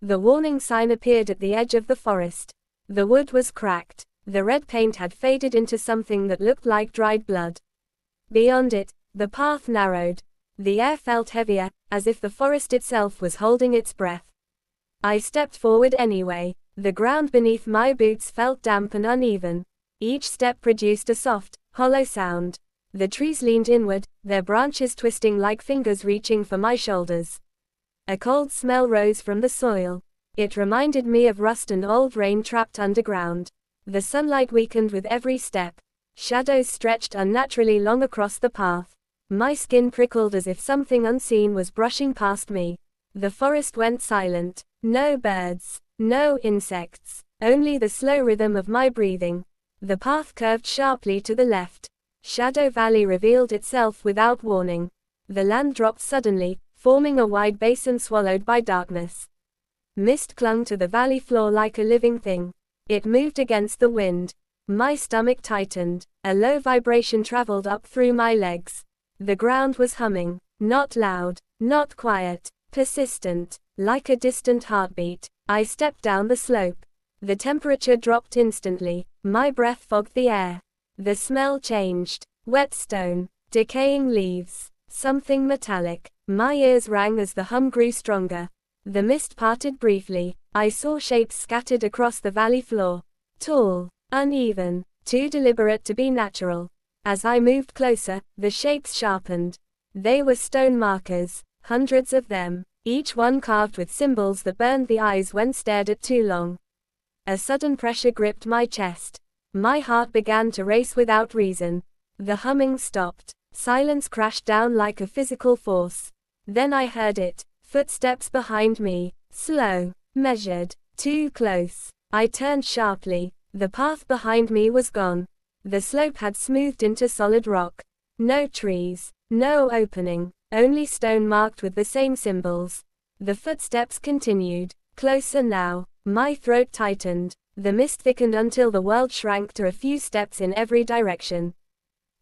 The warning sign appeared at the edge of the forest. The wood was cracked. The red paint had faded into something that looked like dried blood. Beyond it, the path narrowed. The air felt heavier, as if the forest itself was holding its breath. I stepped forward anyway. The ground beneath my boots felt damp and uneven. Each step produced a soft, hollow sound. The trees leaned inward, their branches twisting like fingers reaching for my shoulders. A cold smell rose from the soil. It reminded me of rust and old rain trapped underground. The sunlight weakened with every step. Shadows stretched unnaturally long across the path. My skin prickled as if something unseen was brushing past me. The forest went silent. No birds, no insects, only the slow rhythm of my breathing. The path curved sharply to the left. Shadow Valley revealed itself without warning. The land dropped suddenly, forming a wide basin swallowed by darkness. Mist clung to the valley floor like a living thing. It moved against the wind. My stomach tightened. A low vibration traveled up through my legs. The ground was humming, not loud, not quiet, persistent, like a distant heartbeat. I stepped down the slope. The temperature dropped instantly. My breath fogged the air. The smell changed. Wet stone, decaying leaves, something metallic. My ears rang as the hum grew stronger. The mist parted briefly. I saw shapes scattered across the valley floor. Tall, uneven, too deliberate to be natural. As I moved closer, the shapes sharpened. They were stone markers, hundreds of them, each one carved with symbols that burned the eyes when stared at too long. A sudden pressure gripped my chest. My heart began to race without reason. The humming stopped. Silence crashed down like a physical force. Then I heard it. Footsteps behind me. Slow, measured, too close. I turned sharply. The path behind me was gone. The slope had smoothed into solid rock. No trees, no opening, only stone marked with the same symbols. The footsteps continued. Closer now. My throat tightened. The mist thickened until the world shrank to a few steps in every direction.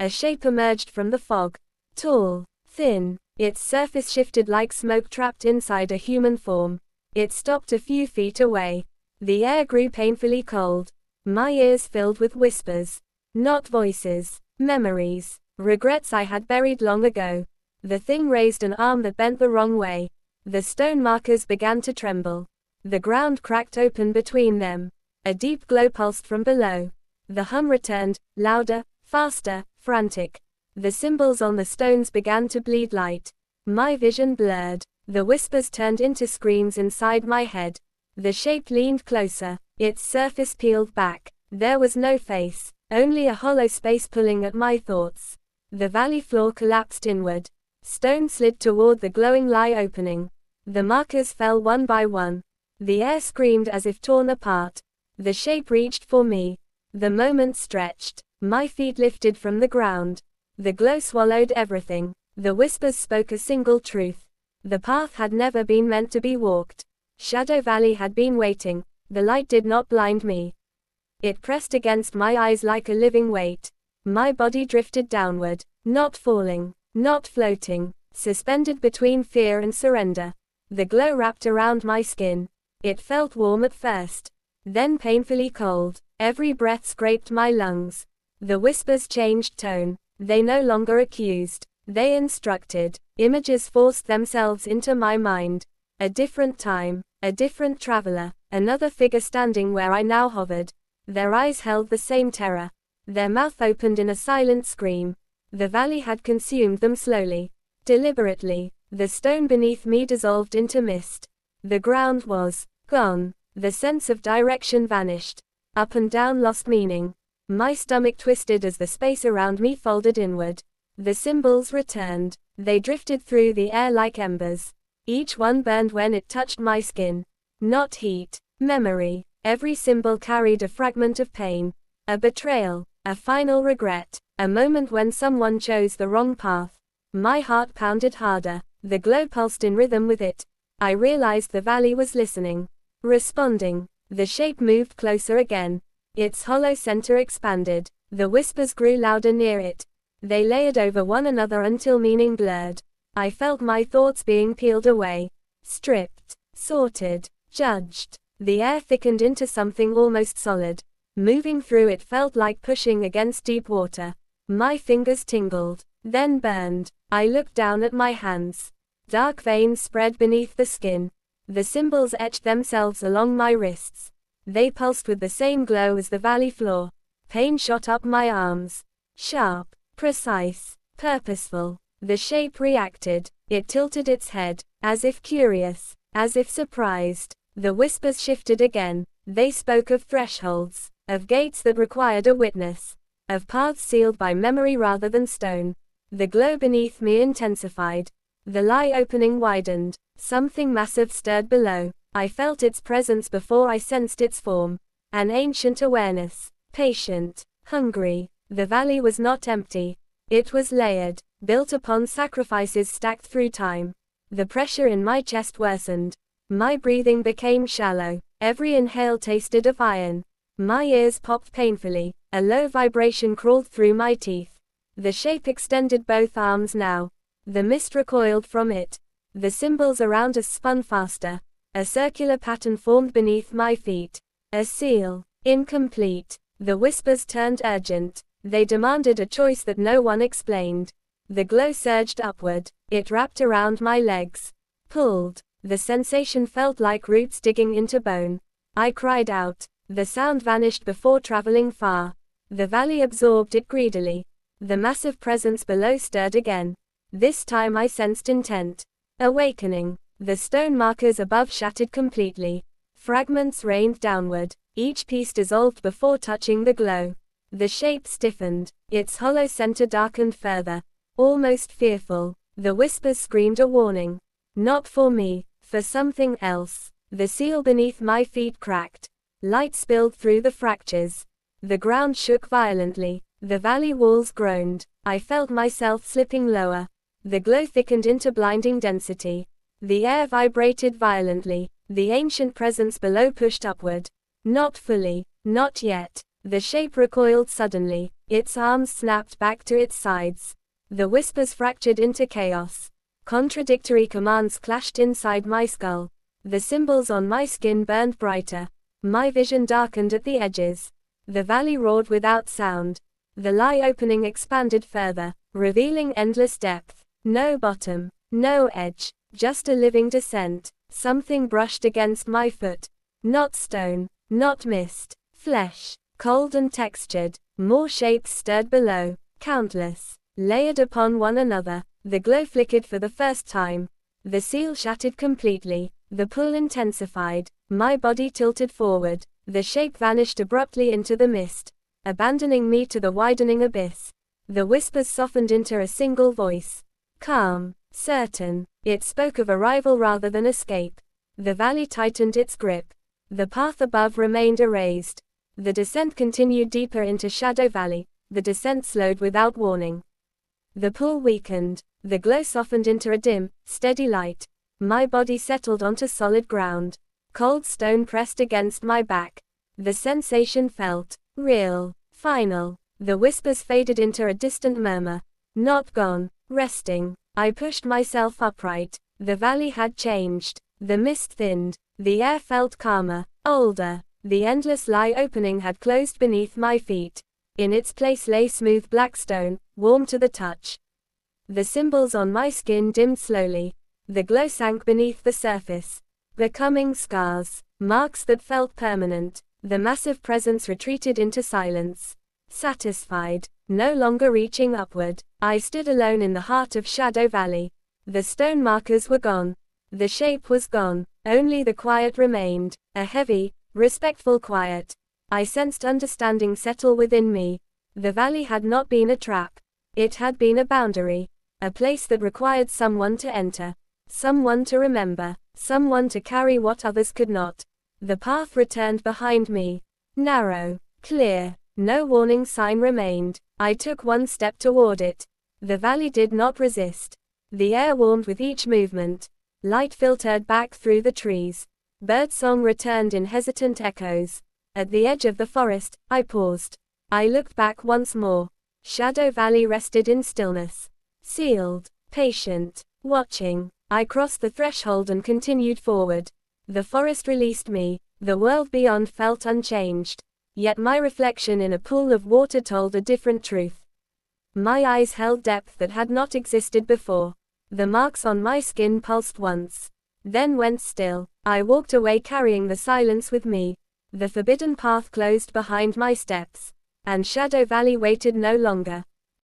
A shape emerged from the fog. Tall, thin. Its surface shifted like smoke trapped inside a human form. It stopped a few feet away. The air grew painfully cold. My ears filled with whispers. Not voices. Memories. Regrets I had buried long ago. The thing raised an arm that bent the wrong way. The stone markers began to tremble. The ground cracked open between them. A deep glow pulsed from below. The hum returned, louder, faster, frantic. The symbols on the stones began to bleed light. My vision blurred. The whispers turned into screams inside my head. The shape leaned closer. Its surface peeled back. There was no face, only a hollow space pulling at my thoughts. The valley floor collapsed inward. Stone slid toward the glowing lie opening. The markers fell one by one. The air screamed as if torn apart. The shape reached for me. The moment stretched. My feet lifted from the ground. The glow swallowed everything. The whispers spoke a single truth. The path had never been meant to be walked. Shadow Valley had been waiting. The light did not blind me. It pressed against my eyes like a living weight. My body drifted downward, not falling, not floating, suspended between fear and surrender. The glow wrapped around my skin. It felt warm at first, then painfully cold. Every breath scraped my lungs. The whispers changed tone. They no longer accused. They instructed. Images forced themselves into my mind. A different time, a different traveler, another figure standing where I now hovered. Their eyes held the same terror. Their mouth opened in a silent scream. The valley had consumed them slowly, deliberately. The stone beneath me dissolved into mist. The ground was gone. The sense of direction vanished. Up and down lost meaning. My stomach twisted as the space around me folded inward. The symbols returned. They drifted through the air like embers. Each one burned when it touched my skin. Not heat, memory. Every symbol carried a fragment of pain. A betrayal, a final regret, a moment when someone chose the wrong path. My heart pounded harder. The glow pulsed in rhythm with it. I realized the valley was listening, responding. The shape moved closer again. Its hollow center expanded. The whispers grew louder near it. They layered over one another until meaning blurred. I felt my thoughts being peeled away, stripped, sorted. judged. The air thickened into something almost solid. Moving through it felt like pushing against deep water. My fingers tingled, then burned. I looked down at my hands. Dark veins spread beneath the skin. The symbols etched themselves along my wrists. They pulsed with the same glow as the valley floor. Pain shot up my arms. Sharp, precise, purposeful. The shape reacted. It tilted its head, as if curious, as if surprised. The whispers shifted again. They spoke of thresholds, of gates that required a witness, of paths sealed by memory rather than stone. The glow beneath me intensified. The lie opening widened. Something massive stirred below. I felt its presence before I sensed its form. An ancient awareness. Patient. Hungry. The valley was not empty. It was layered, built upon sacrifices stacked through time. The pressure in my chest worsened. My breathing became shallow. Every inhale tasted of iron. My ears popped painfully. A low vibration crawled through my teeth. The shape extended both arms now. The mist recoiled from it. The symbols around us spun faster. A circular pattern formed beneath my feet. A seal. Incomplete. The whispers turned urgent. They demanded a choice that no one explained. The glow surged upward. It wrapped around my legs. Pulled. The sensation felt like roots digging into bone. I cried out. The sound vanished before traveling far. The valley absorbed it greedily. The massive presence below stirred again. This time I sensed intent. Awakening. The stone markers above shattered completely. Fragments rained downward. Each piece dissolved before touching the glow. The shape stiffened. Its hollow center darkened further. Almost fearful. The whispers screamed a warning. Not for me, for something else. The seal beneath my feet cracked. Light spilled through the fractures. The ground shook violently. The valley walls groaned. I felt myself slipping lower. The glow thickened into blinding density. The air vibrated violently. The ancient presence below pushed upward. Not fully. Not yet. The shape recoiled suddenly. Its arms snapped back to its sides. The whispers fractured into chaos. Contradictory commands clashed inside my skull. The symbols on my skin burned brighter. My vision darkened at the edges. The valley roared without sound. The lie opening expanded further, revealing endless depth. No bottom, no edge, just a living descent. Something brushed against my foot. Not stone, not mist, flesh, cold and textured. More shapes stirred below, countless, layered upon one another. The glow flickered for the first time. The seal shattered completely. The pull intensified. My body tilted forward. The shape vanished abruptly into the mist, abandoning me to the widening abyss. The whispers softened into a single voice. Calm, certain. It spoke of arrival rather than escape. The valley tightened its grip. The path above remained erased. The descent continued deeper into Shadow Valley. The descent slowed without warning. The pull weakened. The glow softened into a dim, steady light. My body settled onto solid ground. Cold stone pressed against my back. The sensation felt real, final. The whispers faded into a distant murmur. Not gone, resting. I pushed myself upright. The valley had changed. The mist thinned. The air felt calmer, older. The endless lie opening had closed beneath my feet. In its place lay smooth black stone, warm to the touch. The symbols on my skin dimmed slowly. The glow sank beneath the surface, becoming scars, marks that felt permanent. The massive presence retreated into silence. Satisfied, no longer reaching upward, I stood alone in the heart of Shadow Valley. The stone markers were gone. The shape was gone. Only the quiet remained, a heavy, respectful quiet. I sensed understanding settle within me. The valley had not been a trap. It had been a boundary. A place that required someone to enter. Someone to remember. Someone to carry what others could not. The path returned behind me. Narrow. Clear. No warning sign remained. I took one step toward it. The valley did not resist. The air warmed with each movement. Light filtered back through the trees. Birdsong returned in hesitant echoes. At the edge of the forest, I paused. I looked back once more. Shadow Valley rested in stillness. Sealed. Patient. Watching. I crossed the threshold and continued forward. The forest released me. The world beyond felt unchanged. Yet my reflection in a pool of water told a different truth. My eyes held depth that had not existed before. The marks on my skin pulsed once, then went still. I walked away carrying the silence with me. The forbidden path closed behind my steps, and Shadow Valley waited no longer.